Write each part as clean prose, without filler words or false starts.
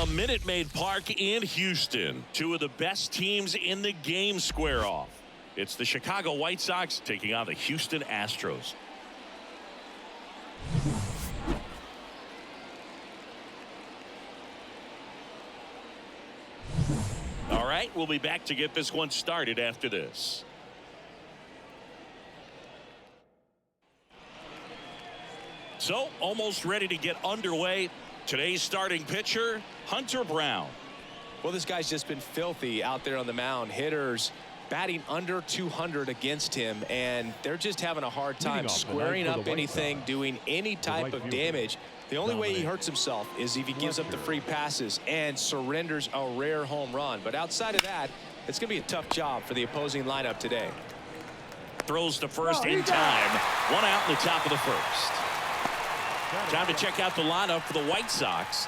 From Minute Maid Park in Houston, two of the best teams in the game square off. It's the Chicago White Sox taking on the Houston Astros. All right, we'll be back to get this one started after this. So, almost ready to get underway. Today's starting pitcher, Hunter Brown. Well, this guy's just been filthy out there on the mound. Hitters batting under 200 against him, and they're just having a hard time squaring up anything, doing any type of damage. The only way he hurts himself is if he gives up the free passes and surrenders a rare home run. But outside of that, it's going to be a tough job for the opposing lineup today. Throws to first in time. One out in the top of the first. Time to check out the lineup for the White Sox.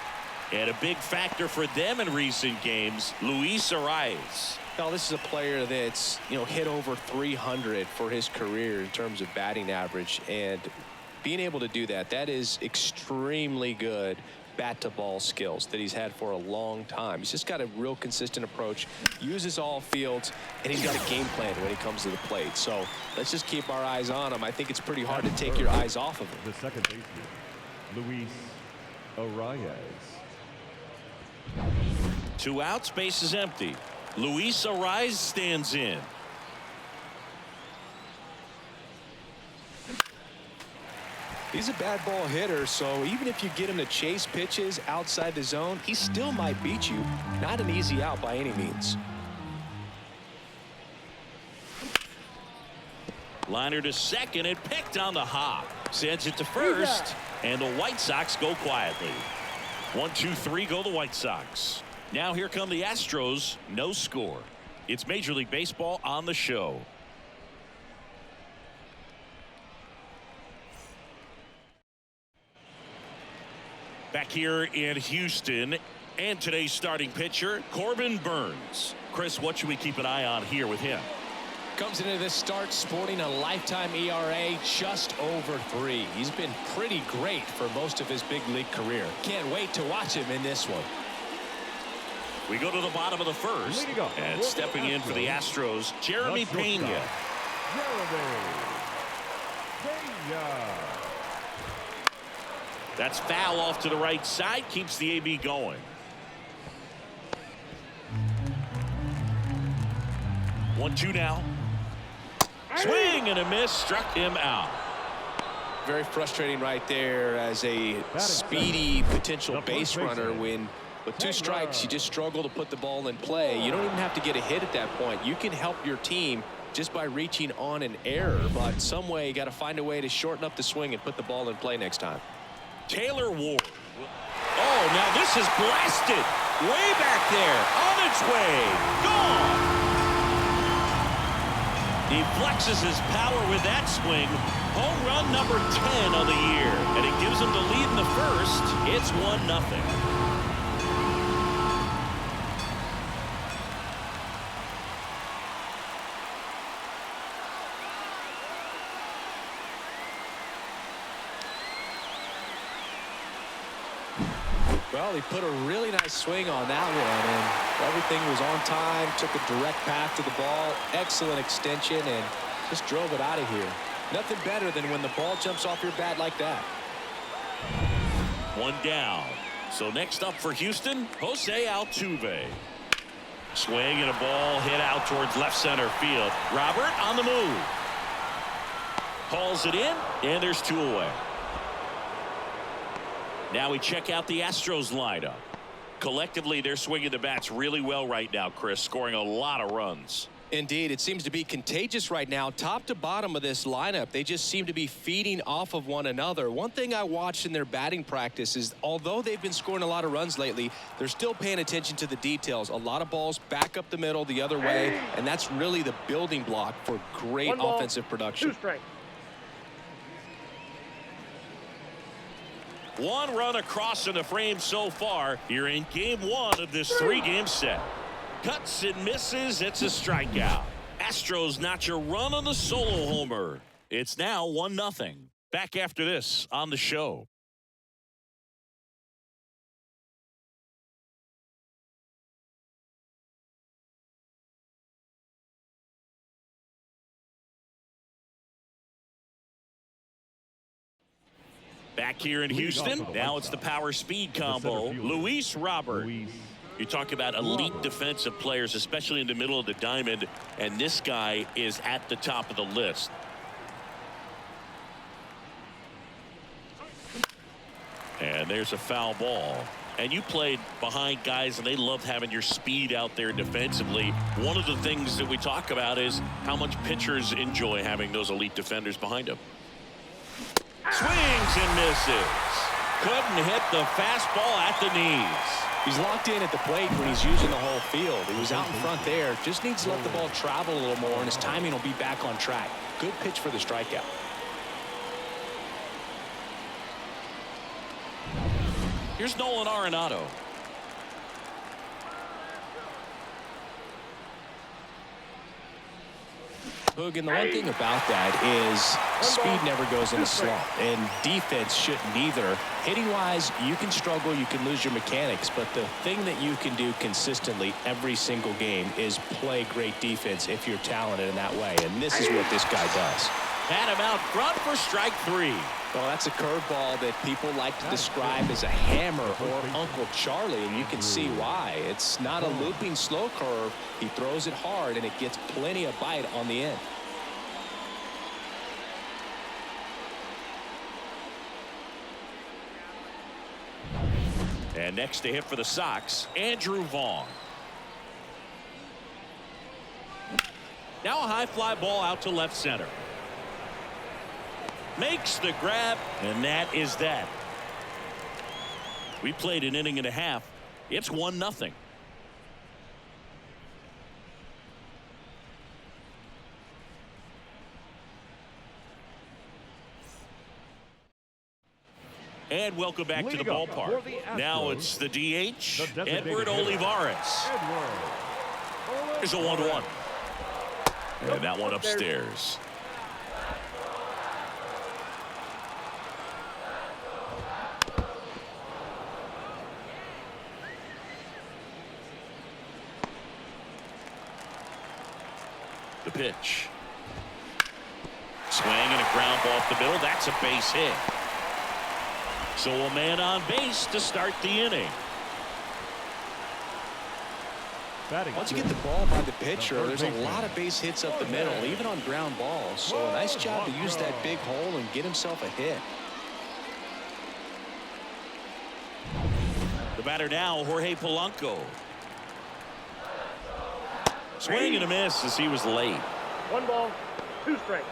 And a big factor for them in recent games, Luis Arraez. Now, this is a player that's, hit over 300 for his career in terms of batting average. And being able to do that, that is extremely good bat-to-ball skills that he's had for a long time. He's just got a real consistent approach, uses all fields, and he's got a game plan when he comes to the plate. So let's just keep our eyes on him. I think it's pretty hard to take your eyes off of him. The second baseman, Luis Arraez. 2 outs, base is empty. Luis Arraez stands in. He's a bad ball hitter, so even if you get him to chase pitches outside the zone, he still might beat you. Not an easy out by any means. Liner to second and picked on the hop. Sends it to first, and the White Sox go quietly. 1-2-3 go the White Sox. Now here come the Astros. No score. It's Major League Baseball on the show. Back here in Houston, and today's starting pitcher, Corbin Burnes. Chris, what should we keep an eye on here with him? Comes into this start sporting a lifetime ERA just over 3. He's been pretty great for most of his big league career. Can't wait to watch him in this one. We go to the bottom of the first, and stepping in for the Astros, Jeremy Pena. That's foul off to the right side, keeps the AB going. 1-2 now. Swing and a miss, struck him out. Very frustrating right there as a speedy potential base runner. When with 2 strikes you just struggle to put the ball in play. You don't even have to get a hit at that point. You can help your team just by reaching on an error, but some way you got to find a way to shorten up the swing and put the ball in play next time. Taylor Ward. Oh, now this is blasted way back there, on its way, gone. He flexes his power with that swing. Home run number 10 on the year, and it gives him the lead in the first. It's 1-0. Well, he put a really nice swing on that one, and everything was on time, took a direct path to the ball, excellent extension, and just drove it out of here. Nothing better than when the ball jumps off your bat like that. 1 down. So next up for Houston, Jose Altuve. Swing and a ball hit out towards left center field. Robert on the move. Hauls it in, and there's 2 away. Now we check out the Astros lineup. Collectively, they're swinging the bats really well right now, Chris, scoring a lot of runs. Indeed, it seems to be contagious right now. Top to bottom of this lineup, they just seem to be feeding off of one another. One thing I watched in their batting practice is, although they've been scoring a lot of runs lately, they're still paying attention to the details. A lot of balls back up the middle the other way, and that's really the building block for great offensive production. 2 strikes. 1 run across in the frame so far here in game 1 of this 3-game set. Cuts and misses. It's a strikeout. Astros notch a run on the solo homer. It's now 1-0. Back after this on the show. Back here in Houston, now it's the power speed combo. Luis Robert. You talk about elite defensive players, especially in the middle of the diamond, and this guy is at the top of the list. And there's a foul ball. And you played behind guys, and they loved having your speed out there defensively. One of the things that we talk about is how much pitchers enjoy having those elite defenders behind them. Swings and misses. Couldn't hit the fastball at the knees. He's locked in at the plate when he's using the whole field. He was out in front there. Just needs to let the ball travel a little more, and his timing will be back on track. Good pitch for the strikeout. Here's Nolan Arenado. Hoog, and the one thing about that is speed never goes in a slump, and defense shouldn't either. Hitting-wise, you can struggle, you can lose your mechanics, but the thing that you can do consistently every single game is play great defense if you're talented in that way, and this is what this guy does. Had him out front for strike 3. Well, that's a curveball that people like to describe as a hammer or Uncle Charlie, and you can see why. It's not a looping slow curve. He throws it hard, and it gets plenty of bite on the end. And next to hit for the Sox, Andrew Vaughn. Now a high fly ball out to left center. Makes the grab, and that is that. We played an inning and a half. It's 1-0. And welcome back to the ballpark. Now it's the DH, Edward Olivares. Here's a 1-1. And that one upstairs. The pitch. Swing and a ground ball up the middle. That's a base hit. So a man on base to start the inning. Once you get the ball by the pitcher, there's a lot of base hits up the middle, even on ground balls. So a nice job to use that big hole and get himself a hit. The batter now, Jorge Polanco. Swing and a miss as he was late. 1 ball, 2 strikes.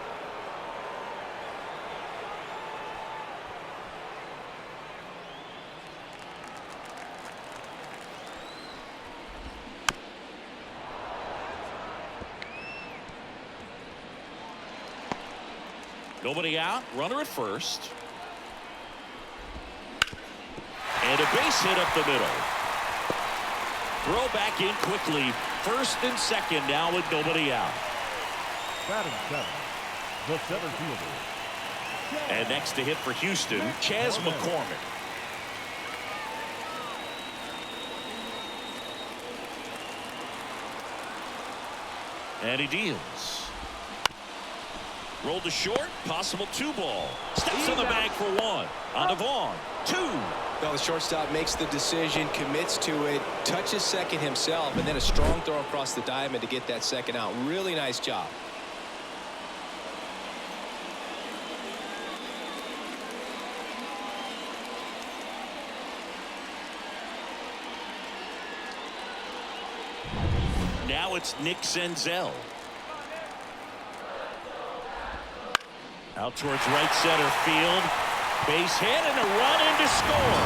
Nobody out, runner at first. And a base hit up the middle. Throw back in quickly. First and second now with nobody out. Batting 7, the center fielder. And next to hit for Houston, Chas McCormick. And he deals. Rolled to short, possible 2 ball. Steps on the bag for 1. On to Vaughn. 2. Well, the shortstop makes the decision, commits to it, touches second himself, and then a strong throw across the diamond to get that second out. Really nice job. Now it's Nick Senzel. Out towards right center field. Base hit and a run in to score.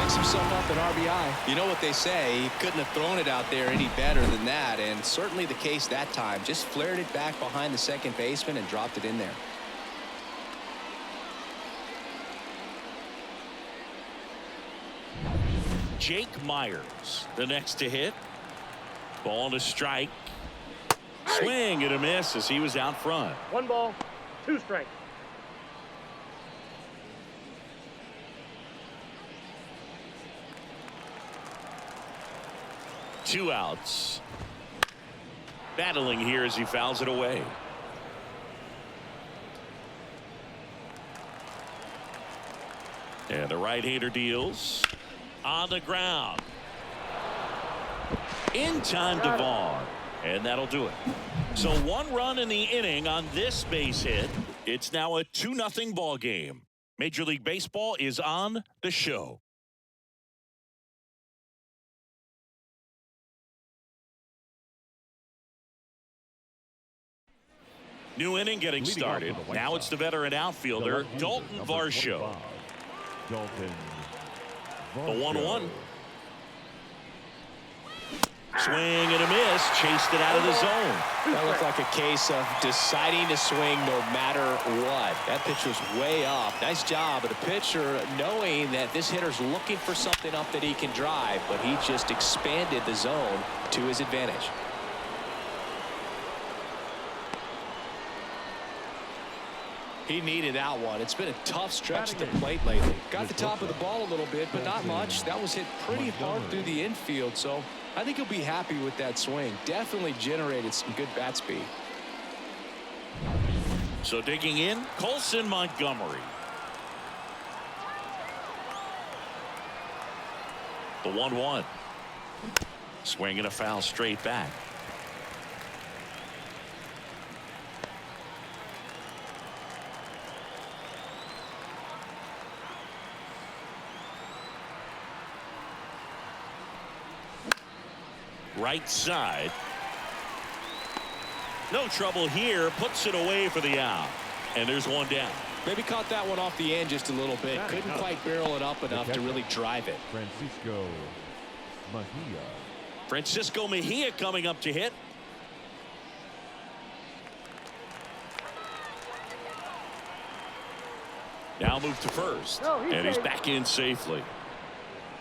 Picks himself up an RBI. You know what they say, he couldn't have thrown it out there any better than that, and certainly the case that time. Just flared it back behind the second baseman and dropped it in there. Jake Myers, the next to hit. Ball to strike. Swing and a miss as he was out front. 1 ball, 2 strikes. Two outs. Battling here as he fouls it away. And the right-hander deals on the ground. In time to Vaughn. And that'll do it. So 1 run in the inning on this base hit. It's now a 2-0 ball game. Major League Baseball is on the show. New inning getting started. Now it's the veteran outfielder, Dalton Varsho. Dalton The 1-1. Swing and a miss. Chased it out of the zone. That looked like a case of deciding to swing no matter what. That pitch was way off. Nice job of the pitcher knowing that this hitter's looking for something up that he can drive, but he just expanded the zone to his advantage. He needed that one. It's been a tough stretch at the plate lately. Got the top of the ball a little bit, but not much. That was hit pretty hard through the infield, so I think he'll be happy with that swing. Definitely generated some good bat speed. So digging in, Colson Montgomery. The 1-1. Swing and a foul straight back. Right side. No trouble here. Puts it away for the out. And there's one down. Maybe caught that one off the end just a little bit. Couldn't quite barrel it up enough to really drive it. Francisco Mejia. Francisco Mejia coming up to hit. Now move to first. And he's back in safely.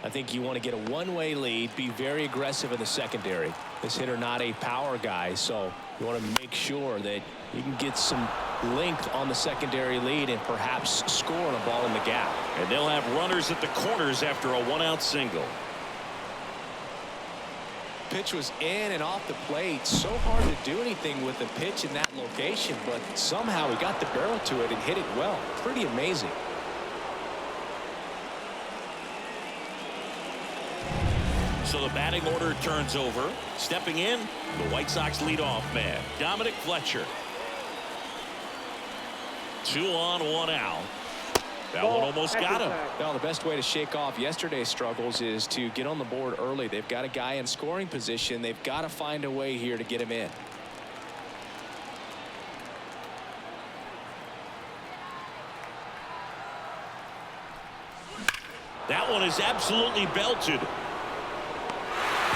I think you want to get a one-way lead, be very aggressive in the secondary. This hitter not a power guy, so you want to make sure that you can get some length on the secondary lead and perhaps score on a ball in the gap. And they'll have runners at the corners after a 1-out single. Pitch was in and off the plate. So hard to do anything with the pitch in that location, but somehow he got the barrel to it and hit it well. Pretty amazing. So the batting order turns over. Stepping in, the White Sox leadoff man, Dominic Fletcher. 2 on, 1 out. That one almost got him. Well, the best way to shake off yesterday's struggles is to get on the board early. They've got a guy in scoring position. They've got to find a way here to get him in. That one is absolutely belted.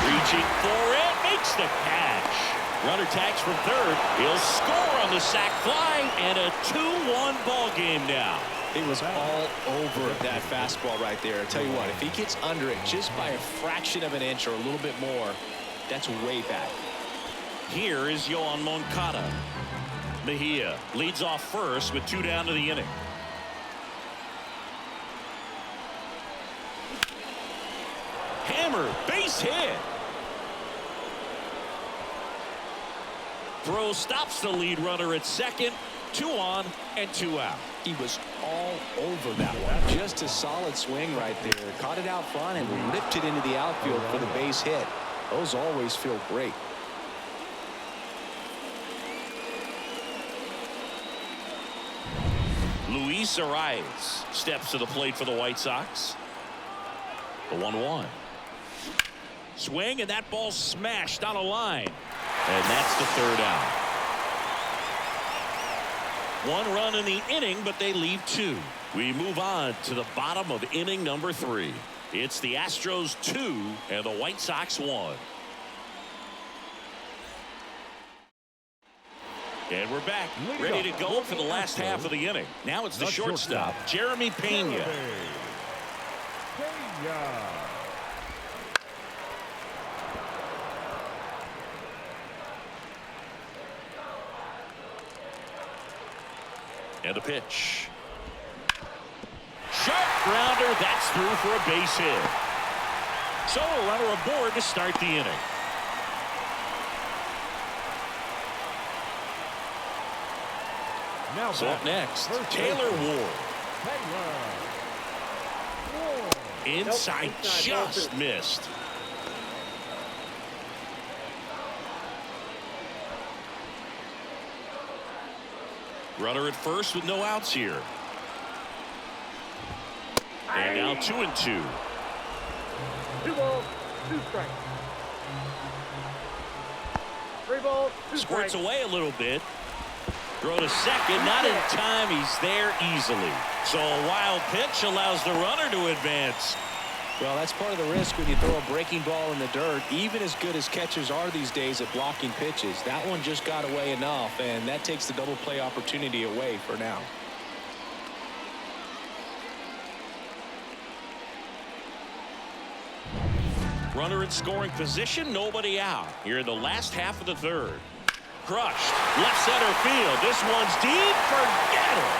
Reaching for it, makes the catch. Runner tags from third. He'll score on the sac fly, and a 2-1 ball game now. It was all over that fastball right there. I tell you what, if he gets under it just by a fraction of an inch or a little bit more, that's way back. Here is Yohan Moncada. Mejia leads off first with 2 down to the inning. Hammer, base hit. Throw stops the lead runner at second. 2 on and 2 out. He was all over that one. Just a solid swing right there. Caught it out front and ripped it into the outfield for the base hit. Those always feel great. Luis Arias steps to the plate for the White Sox. The 1-1. Swing, and that ball smashed on a line. And that's the 3rd out. 1 run in the inning, but they leave 2. We move on to the bottom of inning number 3. It's the Astros 2 and the White Sox 1. And we're back, ready to go for the last half of the inning. Now it's the shortstop, Jeremy Pena. And a pitch. Sharp grounder. That's through for a base hit. So a runner aboard to start the inning. So up next, Taylor Ward. Inside, just missed. Runner at first with no outs here. And now 2-2. 2 balls, 2 strikes. 3 balls, 2 strikes. Squirts away a little bit. Throw to second, not in time. He's there easily. So a wild pitch allows the runner to advance. Well, that's part of the risk when you throw a breaking ball in the dirt. Even as good as catchers are these days at blocking pitches, that one just got away enough, and that takes the double play opportunity away for now. Runner in scoring position, nobody out. Here in the last half of the third. Crushed. Left center field. This one's deep. Forget it.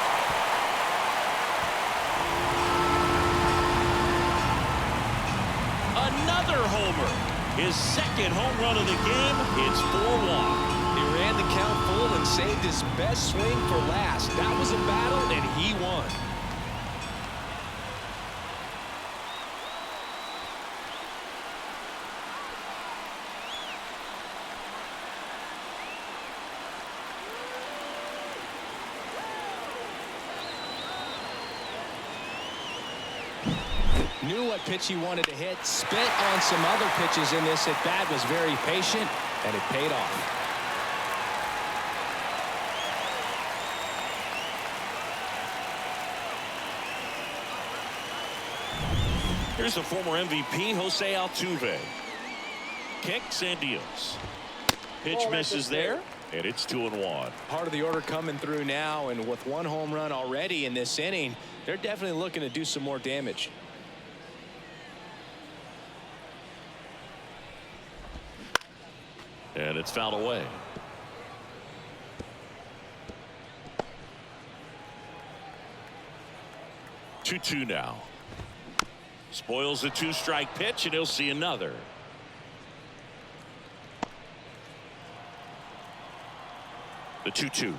Another homer. His second home run of the game. It's 4-1. He ran the count full and saved his best swing for last. That was a battle, and he won. Knew what pitch he wanted to hit, spit on some other pitches in this at bat, was very patient, and it paid off. Here's the former MVP, Jose Altuve. Kicks and deals. Pitch misses there, and it's 2-1. Part of the order coming through now, and with one home run already in this inning, they're definitely looking to do some more damage. And it's fouled away. 2-2 now. Spoils the 2-strike pitch, and he'll see another. The 2-2.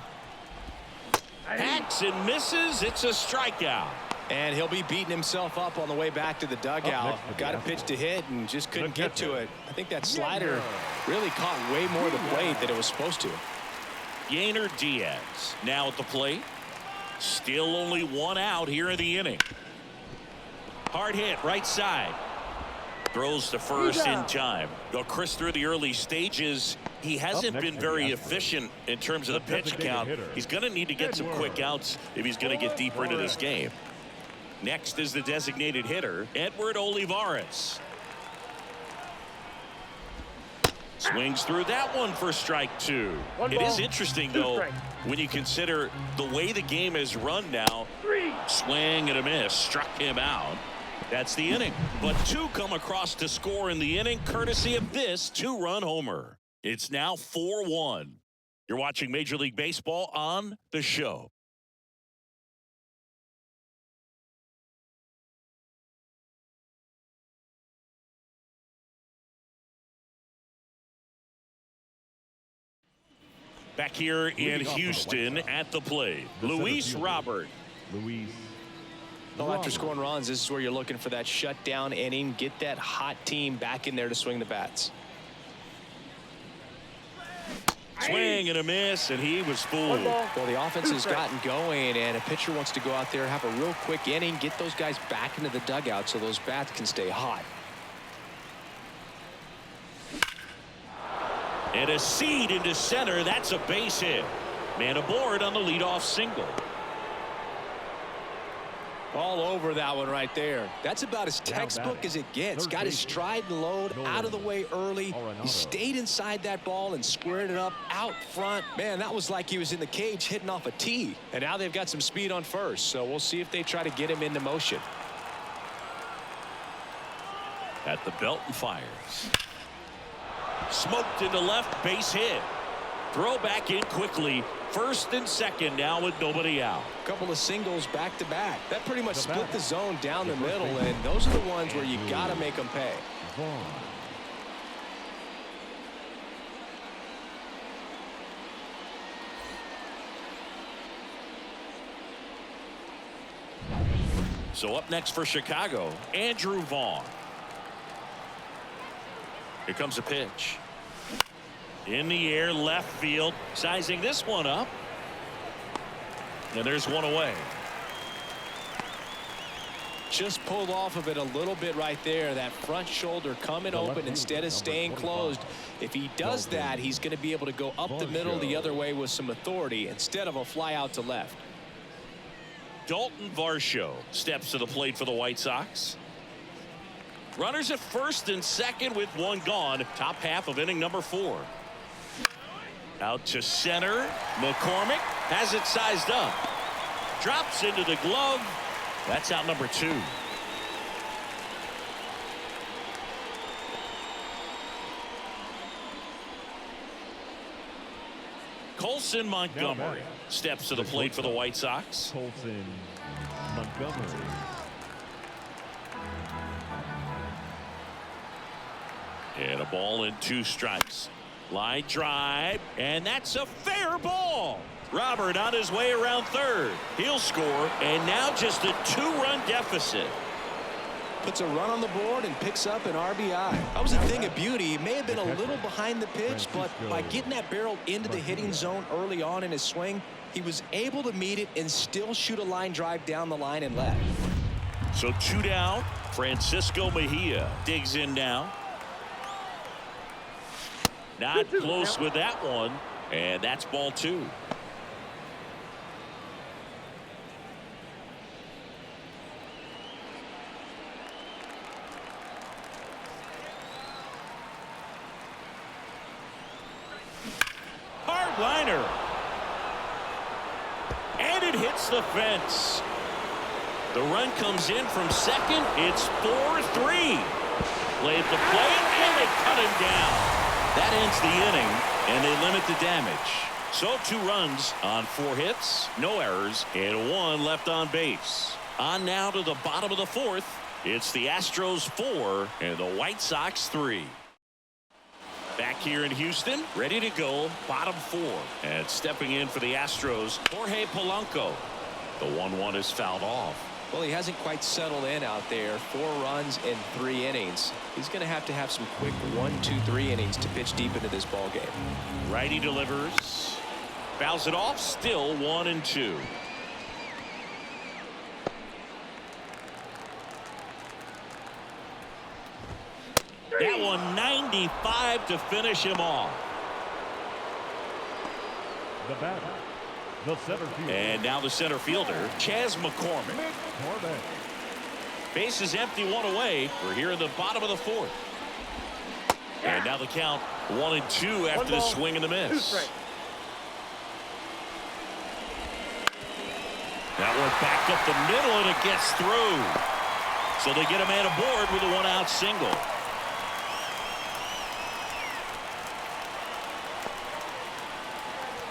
Hacks and misses. It's a strikeout. And he'll be beating himself up on the way back to the dugout. Got a pitch to hit and just couldn't get to it. I think that slider really caught way more of the blade than it was supposed to. Yainer Diaz now at the plate. Still only one out here in the inning. Hard hit right side. Throws to first in time. Though Chris, through the early stages, he hasn't been very efficient in terms of the pitch count. He's going to need to get some quick outs if he's going to get deeper into this game. Next is the designated hitter, Edward Olivares. Swings through that one for strike 2. It is interesting, though, when you consider the way the game is run now. Swing and a miss, struck him out. That's the inning. But 2 come across to score in the inning, courtesy of this 2-run homer. It's now 4-1. You're watching Major League Baseball on The Show. Back here in Houston at the plate, Luis Robert. Well, after scoring runs, this is where you're looking for that shutdown inning. Get that hot team back in there to swing the bats. Swing and a miss, and he was fooled. Well, the offense has gotten going, and a pitcher wants to go out there, have a real quick inning, get those guys back into the dugout so those bats can stay hot. And a seed into center. That's a base hit. Man aboard on the leadoff single. All over that one right there. That's about as textbook as it gets. Got his stride and load out of the way early. He stayed inside that ball and squared it up out front. Man, that was like he was in the cage hitting off a tee. And now they've got some speed on first, so we'll see if they try to get him into motion. At the belt and fires. Smoked into left, base hit. Throw back in quickly. First and second now with nobody out. A couple of singles back to back. That pretty much split the zone down the middle, and those are the ones where you got to make them pay. So up next for Chicago, Andrew Vaughn. Here comes a pitch. In the air, left field, sizing this one up. And there's one away. Just pulled off of it a little bit right there. That front shoulder coming open instead of staying closed. If he does that, he's going to be able to go up the middle the other way with some authority instead of a fly out to left. Dalton Varsho steps to the plate for the White Sox. Runners at first and second with one gone. Top half of inning number 4. Out to center. McCormick has it sized up. Drops into the glove. That's out number 2. Colson Montgomery steps to the plate for the White Sox. Colson Montgomery. And a ball and 2 strikes. Line drive, and that's a fair ball. Robert on his way around third. He'll score, and now just a 2-run deficit. Puts a run on the board and picks up an RBI. That was a thing of beauty. He may have been a little behind the pitch, but by getting that barrel into the hitting zone early on in his swing, he was able to meet it and still shoot a line drive down the line and left. So 2 down. Francisco Mejia digs in now. Not close with that one, and that's ball 2. Hard liner. And it hits the fence. The run comes in from second. It's 4-3. Played the plate, and they cut him down. That ends the inning, and they limit the damage. So 2 runs on 4 hits, no errors, and 1 left on base. On now to the bottom of the 4th. It's the Astros 4 and the White Sox 3. Back here in Houston, ready to go, bottom 4. And stepping in for the Astros, Jorge Polanco. The 1-1 is fouled off. Well, he hasn't quite settled in out there. 4 runs in 3 innings. He's going to have some quick 1, 2, 3 innings to pitch deep into this ball game. Righty delivers. Fouls it off. Still 1-2. That one 95 to finish him off. The batter, the center fielder. And now the center fielder, Chas McCormick. Corbett. Base is empty, 1 away. We're here in the bottom of the 4th. And now the count 1-2 after the swing and the miss. That one back up the middle, and it gets through. So they get a man aboard with a 1-out single.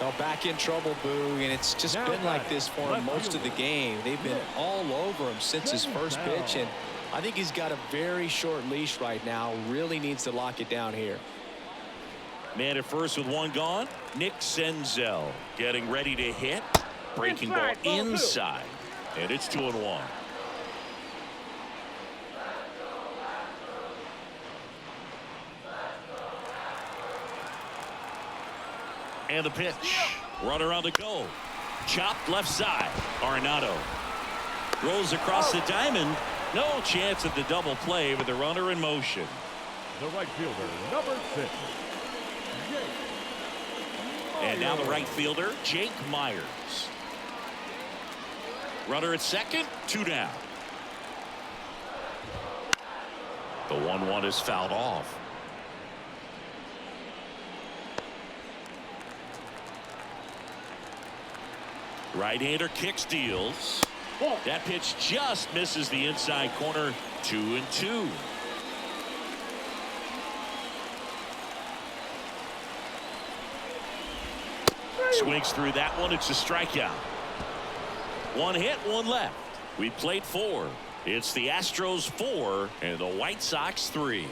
Now back in trouble, Boo, and it's just been like this for him most of the game. They've been all over him since his first pitch, and I think he's got a very short leash right now. Really needs to lock it down here. Man at first with 1 gone. Nick Senzel getting ready to hit. Breaking ball inside, and it's 2-1. And the pitch. Runner on the go. Chopped left side. Arenado rolls across the diamond. No chance at the double play with the runner in motion. The right fielder, number 6. And now the right fielder, Jake Myers. Runner at second, 2 down. The 1-1 is fouled off. Right-hander kicks, deals. That pitch just misses the inside corner. 2-2. Swings through that one. It's a strikeout. 1 hit, 1 left. We played 4. It's the Astros 4 and the White Sox 3.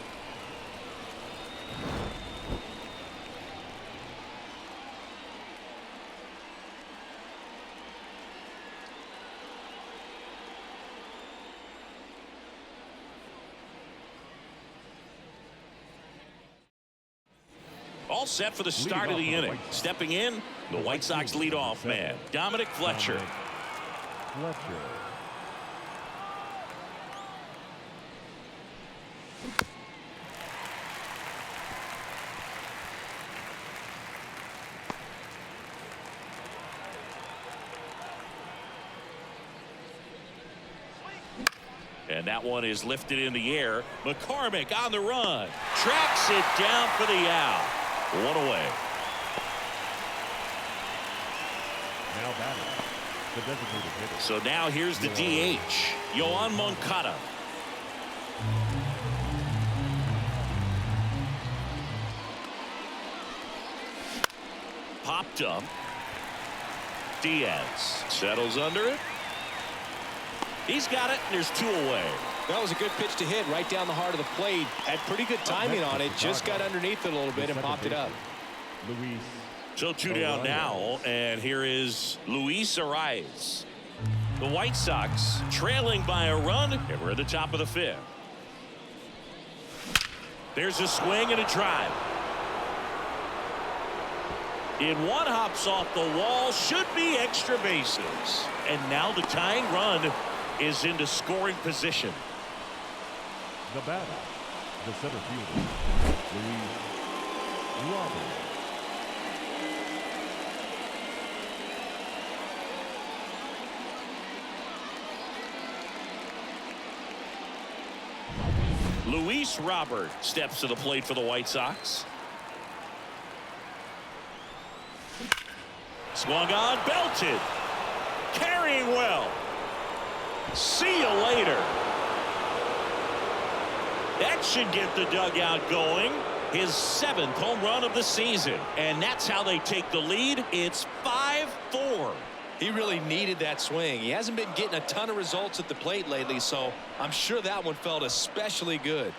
all set for the start of the inning. Stepping in, the White Sox leadoff man, Dominic Fletcher. And that one is lifted in the air. McCormick on the run. Tracks it down for the out. One away. Now batting, the designated hitter. So now here's the DH, Yoan Moncada. Popped up. Diaz settles under it. He's got it, and there's 2 away. That was a good pitch to hit right down the heart of the plate. Had pretty good timing on it. Just got underneath it a little bit and popped it up. Luis. So 2 down now, and here is Luis Arias. The White Sox trailing by a run, and we're at the top of the 5th. There's a swing and a drive. In one, hops off the wall, should be extra bases. And now the tying run is into scoring position. The batter, the center fielder, Luis Robert. Luis Robert steps to the plate for the White Sox. Swung on, belted. Carrying well. See you later. That should get the dugout going. His 7th home run of the season. And that's how they take the lead. It's 5-4. He really needed that swing. He hasn't been getting a ton of results at the plate lately, so I'm sure that one felt especially good.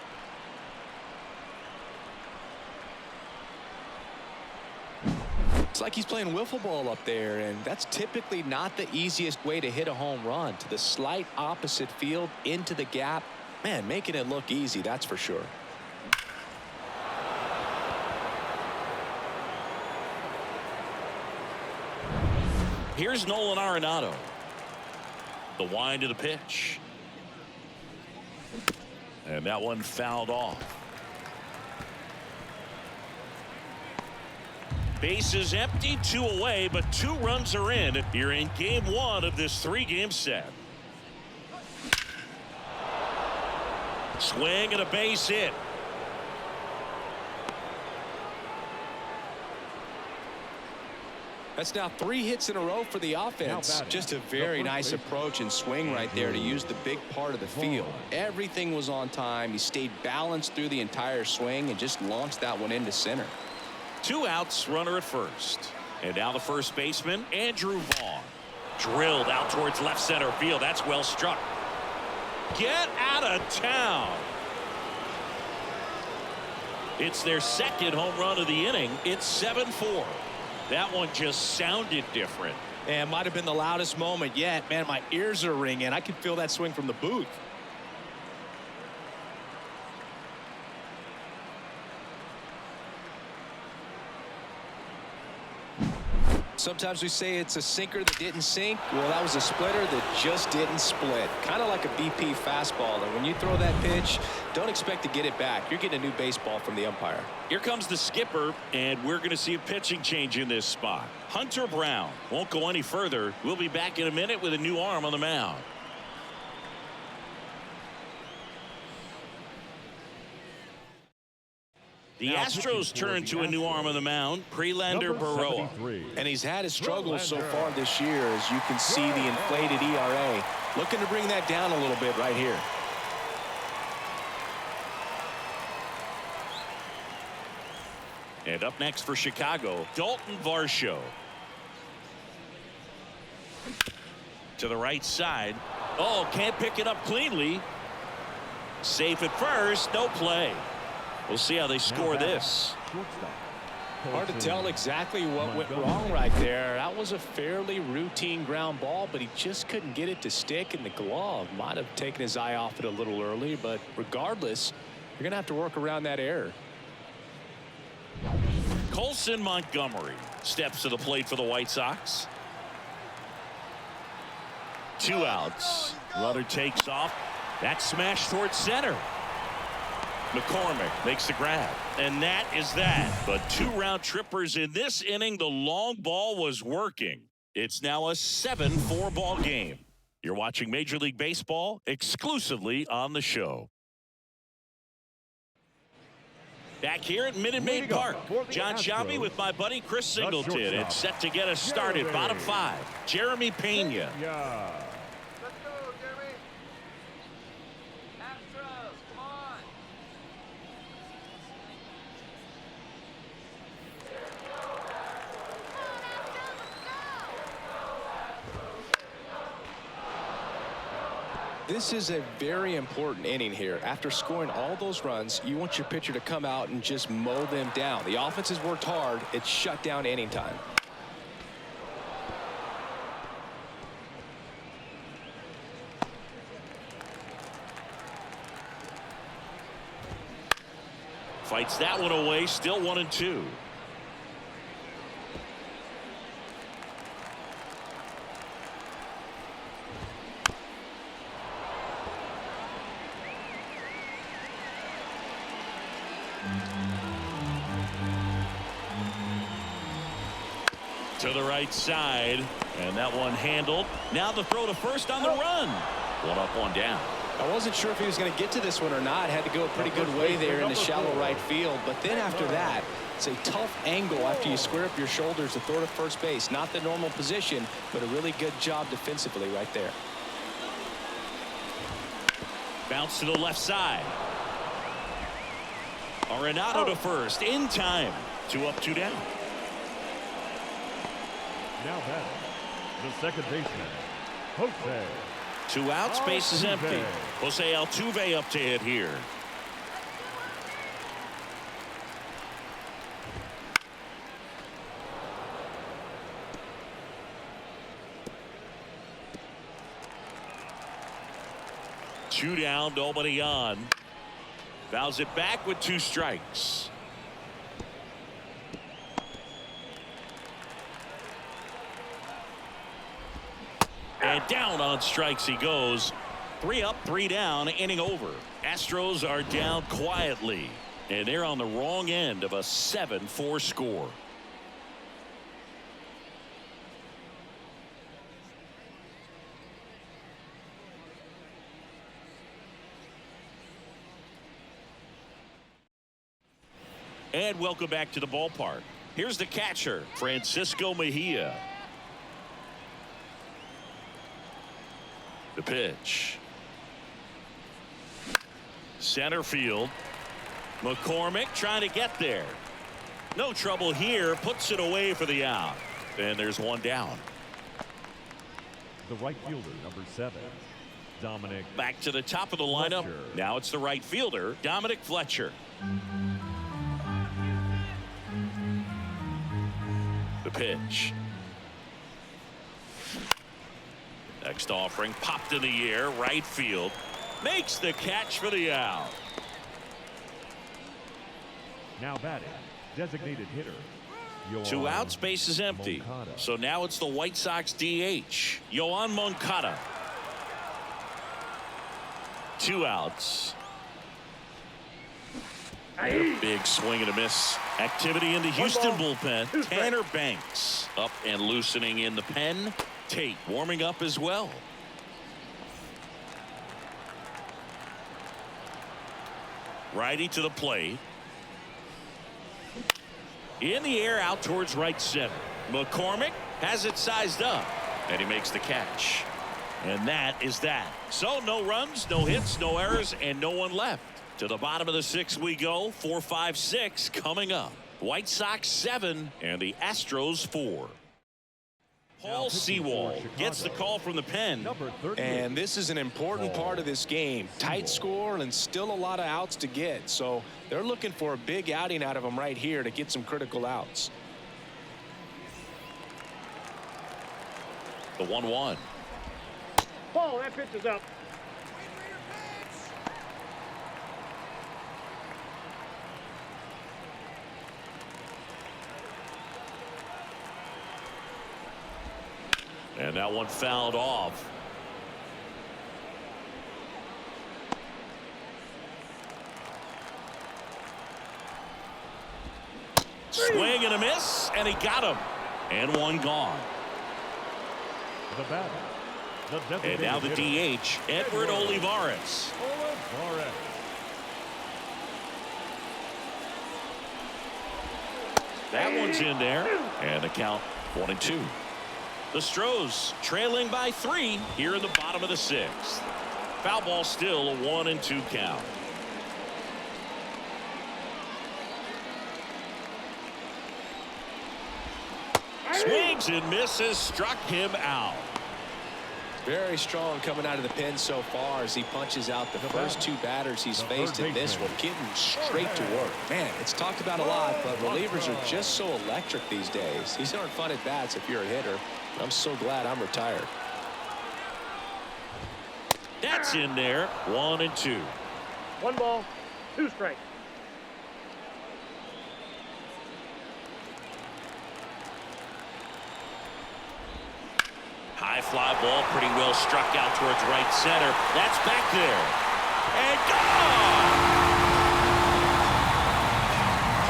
It's like he's playing wiffle ball up there, and that's typically not the easiest way to hit a home run. To the slight opposite field, into the gap. Man, making it look easy, that's for sure. Here's Nolan Arenado. The wind of the pitch. And that one fouled off. Bases empty, 2 away, but 2 runs are in. You're in game 1 of this 3-game set. Swing and a base hit. That's now 3 hits in a row for the offense. Just a very nice approach and swing right there to use the big part of the field. Everything was on time. He stayed balanced through the entire swing and just launched that one into center. 2 outs, runner at first. And now the first baseman, Andrew Vaughn. Drilled out towards left center field. That's well struck. Get out of town. It's their 2nd home run of the inning. It's 7-4. That one just sounded different. And might have been the loudest moment yet. Man, my ears are ringing. I can feel that swing from the booth. Sometimes we say it's a sinker that didn't sink. Well, that was a splitter that just didn't split. Kind of like a BP fastball. And when you throw that pitch, don't expect to get it back. You're getting a new baseball from the umpire. Here comes the skipper, and we're going to see a pitching change in this spot. Hunter Brown won't go any further. We'll be back in a minute with a new arm on the mound. The Astros turn to a new arm on the mound, Prelander Berroa. And he's had his struggles so far this year, as you can see the inflated ERA. Looking to bring that down a little bit right here. And up next for Chicago, Dalton Varsho. To the right side. Oh, can't pick it up cleanly. Safe at first, no play. We'll see how they score this. Hard to tell exactly what went wrong right there. That was a fairly routine ground ball, but he just couldn't get it to stick in the glove. Might have taken his eye off it a little early, but regardless, you're going to have to work around that error. Colson Montgomery steps to the plate for the White Sox. 2 outs. Runner takes off. That smash towards center. McCormick makes the grab. And that is that. But 2 round trippers in this inning. The long ball was working. It's now a 7-4 ball game. You're watching Major League Baseball exclusively on the show. Back here at Minute Maid Park, John Shambi with my buddy Chris Singleton. It's set to get us started. Bottom 5, Jeremy Pena. Yeah. Let's go, Jeremy. Astros, come on. This is a very important inning here. After scoring all those runs, you want your pitcher to come out and just mow them down. The offense has worked hard. It's shut down inning time. Fights that one away. Still 1-2. To the right side, and that one handled. Now the throw to first on the run. 1 up, 1 down. I wasn't sure if he was going to get to this one or not. Had to go a pretty good way there in the shallow right field. But then after that, it's a tough angle after you square up your shoulders to throw to first base. Not the normal position, but a really good job defensively right there. Bounce to the left side. Arenado to first in time. 2 up, 2 down. Now batting, the second baseman, Jose. 2 outs, base is empty. Altuve. Jose Altuve up to hit here. Two down, nobody on. Fouls it back with 2 strikes. And down on strikes he goes. 3 up, 3 down, inning over. Astros are down quietly, and they're on the wrong end of a 7-4 score. And welcome back to the ballpark. Here's the catcher, Francisco Mejia. The pitch. Center field. McCormick trying to get there. No trouble here. Puts it away for the out. And there's 1 down. The right fielder, number 7, Dominic. Back to the top of the lineup. Fletcher. Now it's the right fielder, Dominic Fletcher. The pitch. Next offering popped in the air, right field. Makes the catch for the out. Now batting, designated hitter. 2 outs, base is empty. Moncada. So now it's the White Sox DH, Yoan Moncada. 2 outs. Big swing and a miss. Activity in the Houston bullpen. Tanner Banks up and loosening in the pen. Tate warming up as well. Righty to the plate. In the air out towards right center. McCormick has it sized up, and he makes the catch. And that is that. So no runs, no hits, no errors, and no one left. To the bottom of the 6th we go. 4, 5, 6 coming up. White Sox 7 and the Astros 4. Paul Sewald gets the call from the pen. And this is an important part of this game. Tight score and still a lot of outs to get. So they're looking for a big outing out of him right here to get some critical outs. The 1-1. Ball, that pitch is up. And that one fouled off. Swing and a miss, and he got him. And one gone. The batter, the And now the DH, Edward Olivares. Olivares. That one's in there, and the count 1-2. The Astros trailing by 3 here in the bottom of the 6th. Foul ball still a 1-2 count. Swings and misses, struck him out. Very strong coming out of the pen so far as he punches out the first 2 batters he's faced in this one, getting straight to work. Man, it's talked about a lot, but relievers are just so electric these days. These aren't fun at bats if you're a hitter. I'm so glad I'm retired. That's in there. 1-2. 1 ball, 2 strikes. High fly ball, pretty well struck out towards right center. That's back there. And gone!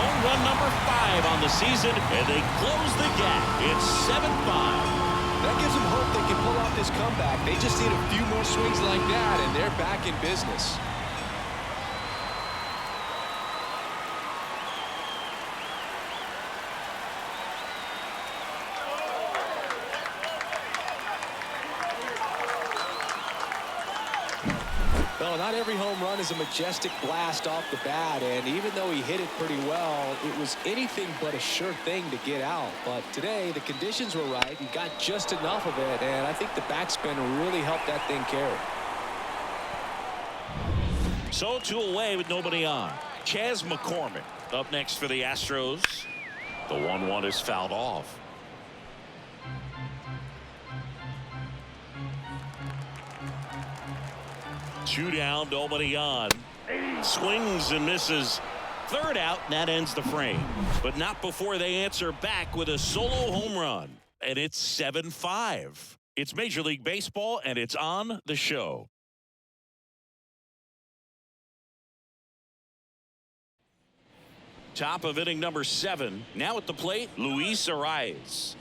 Home run number 5 on the season, and they close the gap. It's 7-5. That gives them hope they can pull off this comeback. They just need a few more swings like that, and they're back in business. Well, not every home run is a majestic blast off the bat, and even though he hit it pretty well, it was anything but a sure thing to get out. But today, the conditions were right. He got just enough of it, and I think the backspin really helped that thing carry. So 2 away with nobody on. Chas McCormick up next for the Astros. The 1-1 is fouled off. Two down, nobody on. Swings and misses. Third out, and that ends the frame. But not before they answer back with a solo home run. And it's 7-5. It's Major League Baseball, and it's on the show. Top of inning number 7. Now at the plate, Luis Arias.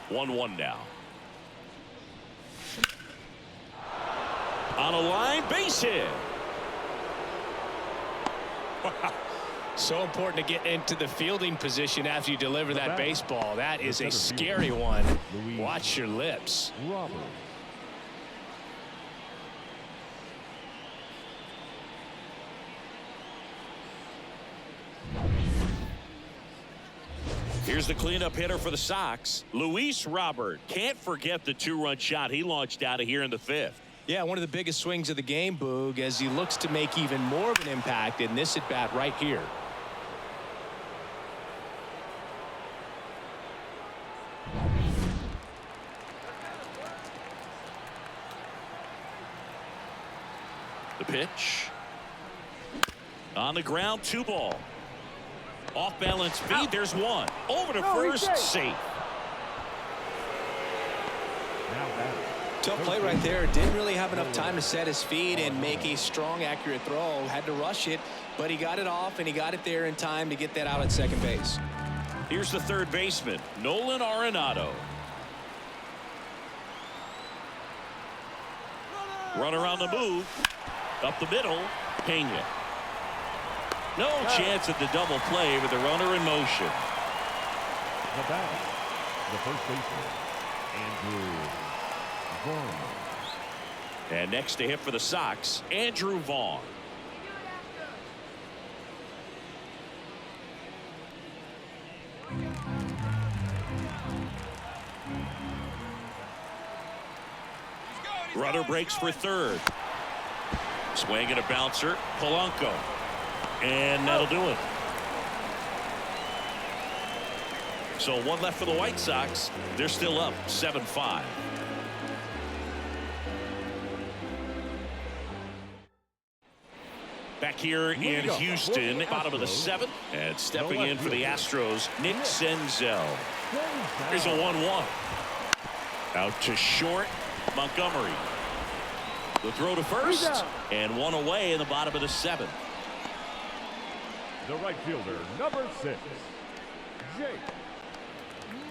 1-1 now. On a line, base hit. So important to get into the fielding position after you deliver that baseball. That is a scary one. Watch your lips. Robert. Here's the cleanup hitter for the Sox, Luis Robert. Can't forget the 2-run shot he launched out of here in the 5th. Yeah, one of the biggest swings of the game, Boog, as he looks to make even more of an impact in this at-bat right here. The pitch. On the ground, 2 ball. Off balance feed, there's 1. Over to first, safe. Now batting. Tough play right there. Didn't really have enough time to set his feet and make a strong, accurate throw. Had to rush it, but he got it off, and he got it there in time to get that out at second base. Here's the third baseman, Nolan Arenado. Runner on the move. Up the middle, Pena. No chance at the double play with the runner in motion. The batter, the first baseman, Andrew Vaughn. And next to hit for the Sox, Andrew Vaughn. Runner breaks for third. Swing and a bouncer, Polanco. And that'll do it. So 1 left for the White Sox. They're still up 7-5. Back here in Houston, bottom of the 7th. And stepping in for the Astros, Nick Senzel. Here's a 1-1. Out to short, Montgomery. The throw to first, and one away in the bottom of the 7th. The right fielder, number 6, Jake.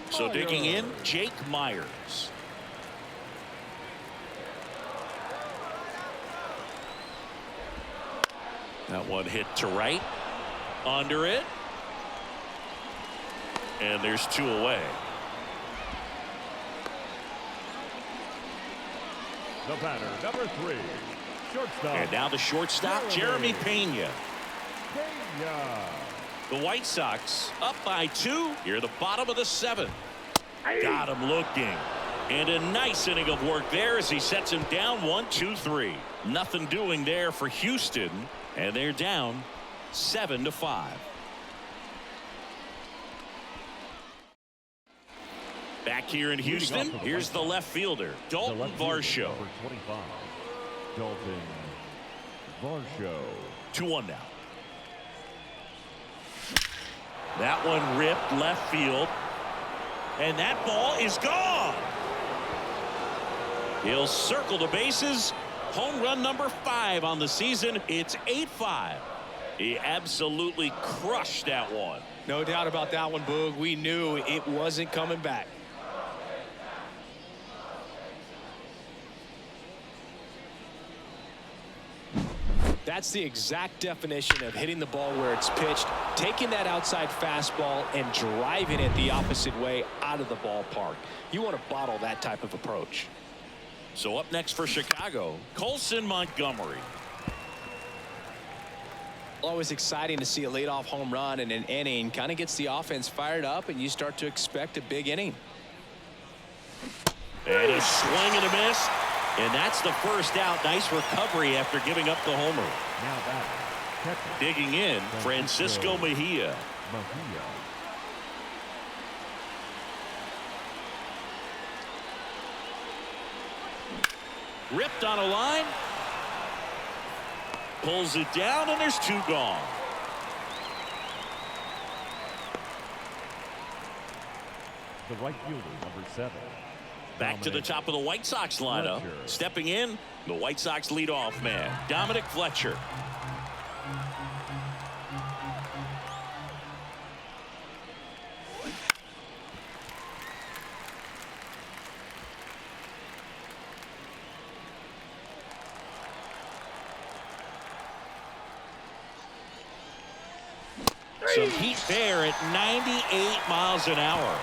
So digging in, Jake Myers. That one hit to right. Under it. And there's 2 away. The batter, number 3, shortstop. And now the shortstop, Jeremy Pena. Pena. The White Sox up by 2 here at the bottom of the 7th. Got him looking. And a nice inning of work there as he sets him down 1-2-3. Nothing doing there for Houston. And they're down 7-5. Back here in Houston, here's the left fielder, Dalton Varsho. Number 25, Dalton Varsho. 2-1 now. That one ripped left field. And that ball is gone. He'll circle the bases. Home run number 5 on the season. It's 8-5. He absolutely crushed that one. No doubt about that one, Boog. We knew it wasn't coming back. That's the exact definition of hitting the ball where it's pitched, taking that outside fastball and driving it the opposite way out of the ballpark. You want to bottle that type of approach. So up next for Chicago, Colson Montgomery. Always exciting to see a leadoff home run in an inning. Kind of gets the offense fired up, and you start to expect a big inning. And a swing and a miss. And that's the first out. Nice recovery after giving up the homer. Now back, Digging in, Francisco Mejia. Ripped on a line. Pulls it down, and there's 2 gone. The right fielder, number 7. Back to the top of the White Sox lineup. Fletcher. Stepping in, the White Sox leadoff man, Dominic Fletcher. Some heat there at 98 miles an hour.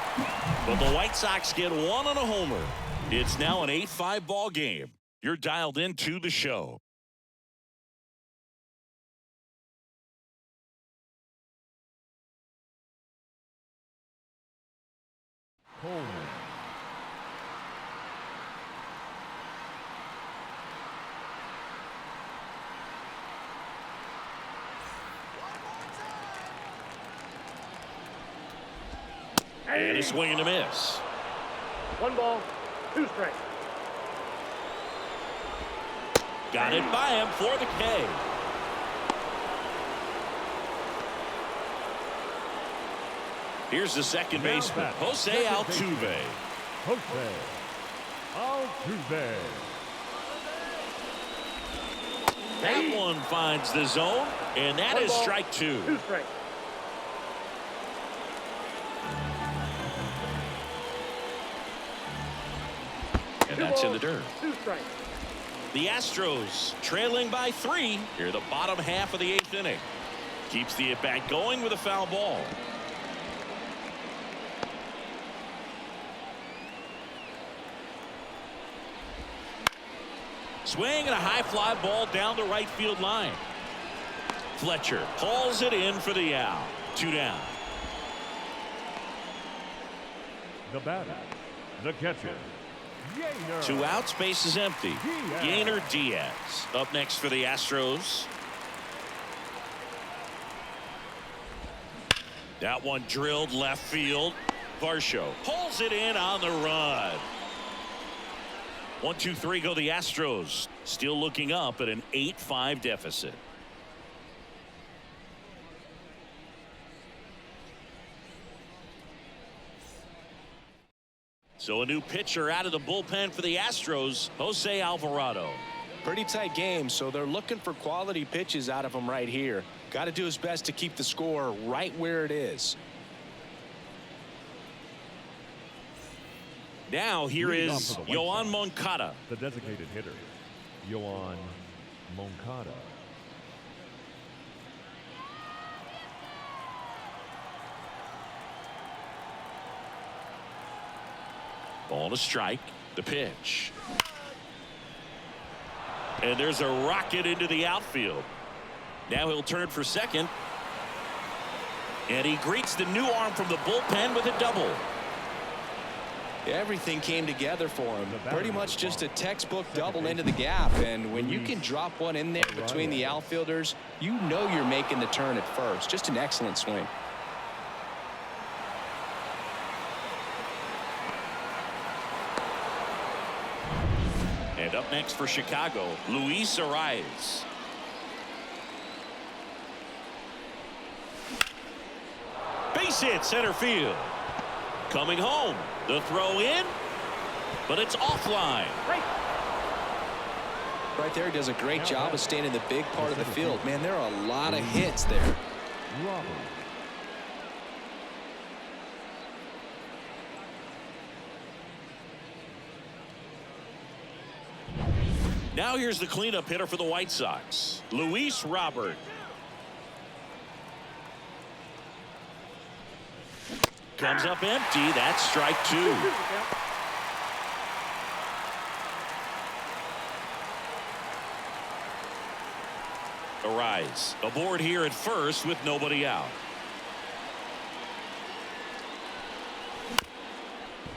But the White Sox get 1 on a homer. It's now an 8-5 ball game. You're dialed into the show. Coleman. And a swing and a miss. 1 ball, 2 strikes. Got it by him for the K. Here's the second baseman, Jose Altuve. Jose Altuve. That one finds the zone, and that is strike 2. 2 strikes. And that's in the dirt. 2 strikes. The Astros trailing by 3 here the bottom half of the 8th inning. Keeps the at-bat going with a foul ball. Swing and a high fly ball down the right field line. Fletcher hauls it in for the out. 2 down. The batter, the catcher, Yainer. 2 outs, base is empty. Yainer Diaz up next for the Astros. That one drilled left field. Varsho pulls it in on the run. 1-2-3 go the Astros. Still looking up at an 8-5 deficit. So a new pitcher out of the bullpen for the Astros, Jose Alvarado. Pretty tight game, so they're looking for quality pitches out of him right here. Got to do his best to keep the score right where it is. Now here is Yoan Moncada. The designated hitter, Yoan Moncada. Ball to strike. The pitch. And there's a rocket into the outfield. Now he'll turn for second. And he greets the new arm from the bullpen with a double. Everything came together for him. Pretty much just a textbook double into the gap. And when you can drop one in there between the outfielders, you know you're making the turn at first. Just an excellent swing. And up next for Chicago, Luis Arias. Base hit center field. Coming home. The throw in, but it's offline. Right there, he does a great job of staying in the big part of the field. Man, there are a lot of hits there. Now here's the cleanup hitter for the White Sox, Luis Robert. Comes up empty. That's strike two. Arise aboard here at first with nobody out.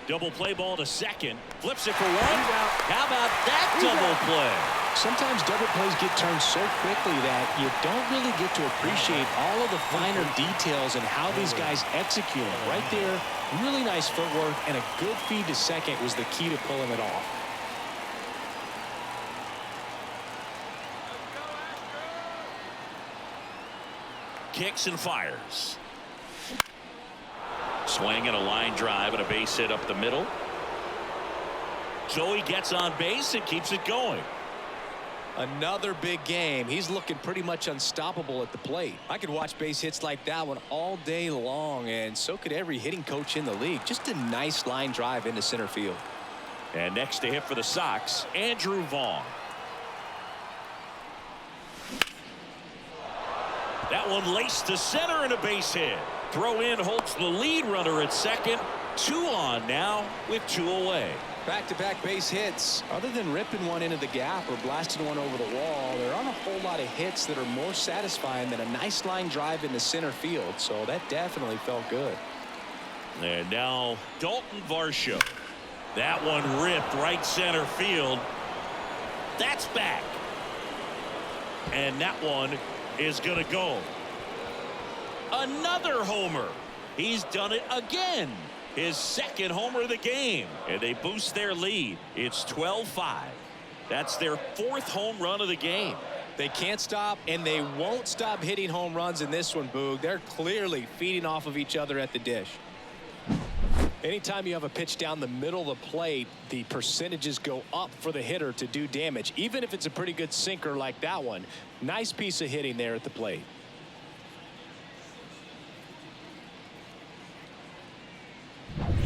Double play ball to second. Flips it for one. How about that double play? Sometimes double plays get turned so quickly that you don't really get to appreciate all of the finer details and how these guys execute it. Right there, really nice footwork, and a good feed to second was the key to pulling it off. Kicks and fires. Swing and a line drive and a base hit up the middle. So he gets on base and keeps it going. Another big game. He's looking pretty much unstoppable at the plate. I could watch base hits like that one all day long, and so could every hitting coach in the league. Just a nice line drive into center field. And next to hit for the Sox, Andrew Vaughn. That one laced to center and a base hit. Throw in holds the lead runner at second. 2 on now with 2 away. Back-to-back base hits. Other than ripping one into the gap or blasting one over the wall, there aren't a whole lot of hits that are more satisfying than a nice line drive into center field. So that definitely felt good. And now Dalton Varsho. That one ripped right center field. That's back. And that one is going to go. Another homer. He's done it again. His second homer of the game. And they boost their lead. It's 12-5. That's their 4th home run of the game. They can't stop, and they won't stop hitting home runs in this one, Boog. They're clearly feeding off of each other at the dish. Anytime you have a pitch down the middle of the plate, the percentages go up for the hitter to do damage, even if it's a pretty good sinker like that one. Nice piece of hitting there at the plate.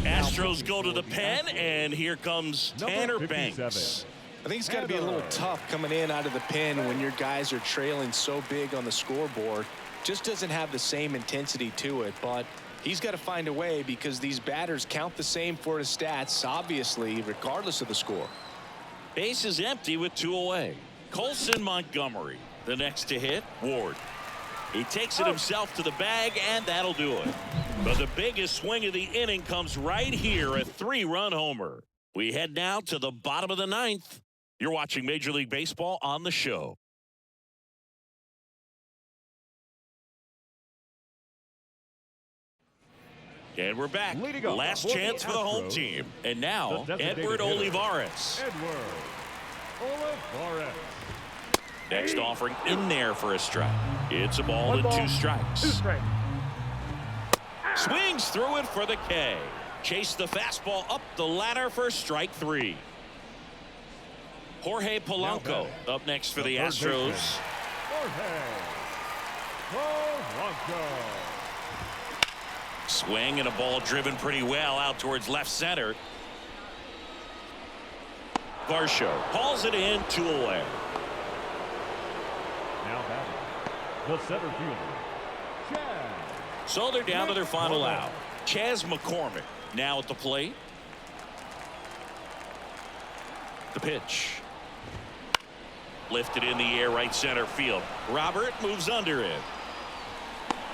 Astros go to the pen, and here comes Tanner Banks. I think it's got to be a little tough coming in out of the pen when your guys are trailing so big on the scoreboard. Just doesn't have the same intensity to it, but he's got to find a way because these batters count the same for his stats, obviously, regardless of the score. Base is empty with 2 away. Colson Montgomery, the next to hit, Ward. He takes it himself to the bag, and that'll do it. But the biggest swing of the inning comes right here, a 3-run homer. We head now to the bottom of the 9th. You're watching Major League Baseball on the show. And we're back. Last chance for the home team. And now, Edward Olivares. Next offering in there for a strike. It's a ball and 2 strikes. 2 strikes. Swings through it for the K. Chase the fastball up the ladder for strike 3. Jorge Polanco up next for the Astros. Jorge Polanco. Swing and a ball driven pretty well out towards left center. Varsho hauls it in, 2 away. Now batting, the center fielder, Chad. So they're down to their final out. Chas McCormick now at the plate. The pitch. Lifted in the air, right center field. Robert moves under it.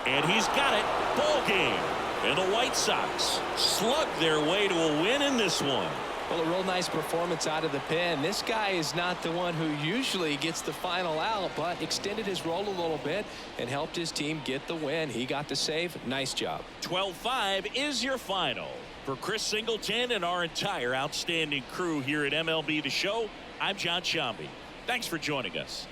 And he's got it. Ball game. And the White Sox slug their way to a win in this one. Well, a real nice performance out of the pen. This guy is not the one who usually gets the final out, but extended his role a little bit and helped his team get the win. He got the save. Nice job. 12-5 is your final. For Chris Singleton and our entire outstanding crew here at MLB The Show, I'm John Shambi. Thanks for joining us.